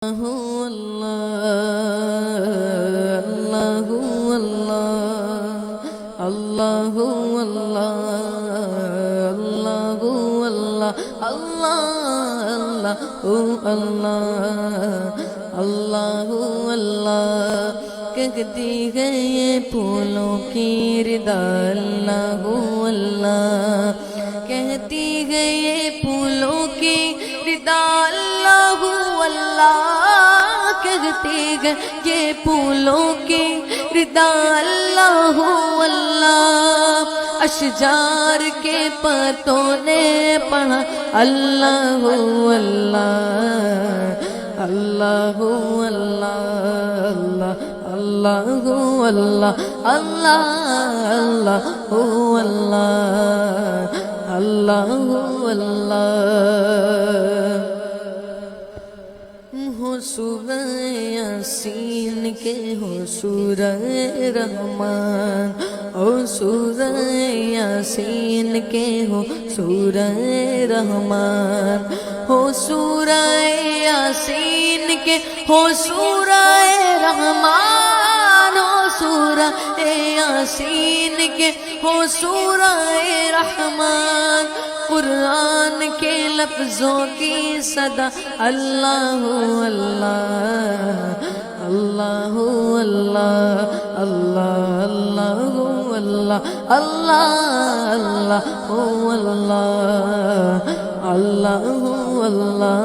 اللہ اللہ اللہ اللہ اللہ اللہ اللہ اللہ کہتی ہے یہ پھولوں کی ردا اللہ اللہ کہتی ہے یہ پھولوں کی ردا اللہ اللہ کہتی ہے یہ پھولوں کی ردا اللہ اللہ اشجار کے پتوں نے پڑھا اللہ اللہ اللہ اللہ اللہ اللہ اللہ اللہ اللہ اللہ ہو سورہ یاسین کے ہو سورہ رحمان ہو سورہ یاسین کے ہو سورہ رحمان ہو سورہ یاسین کے ہو سورہ رحمان ہو سورہ یاسین کے ہو سورہ رحمان قرآن کے لفظوں کی صدا اللہ اللہ اللہ اللہ اللہ اللہ اللہ اللہ اللہ اللہ اللہ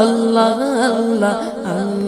اللہ اللہ اللہ اللہ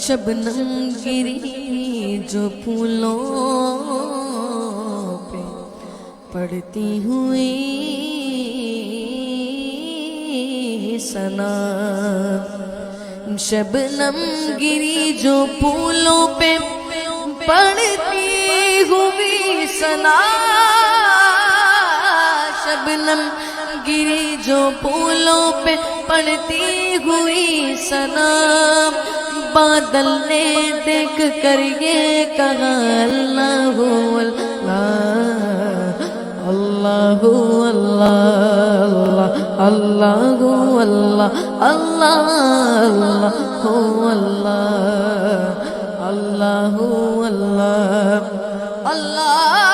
شبنم گری جو پھولوں پہ پڑتی ہوئی ثنا شبنم گری جو پھولوں پہ پڑتی ہوئی ثنا شبنم گری جو پھولوں پہ پڑتی ہوئی ثنا بادل نے دیکھ کر یہ کہا اللہ اللہ اللہ اللہ اللہ اللہ اللہ اللہ اللہ اللہ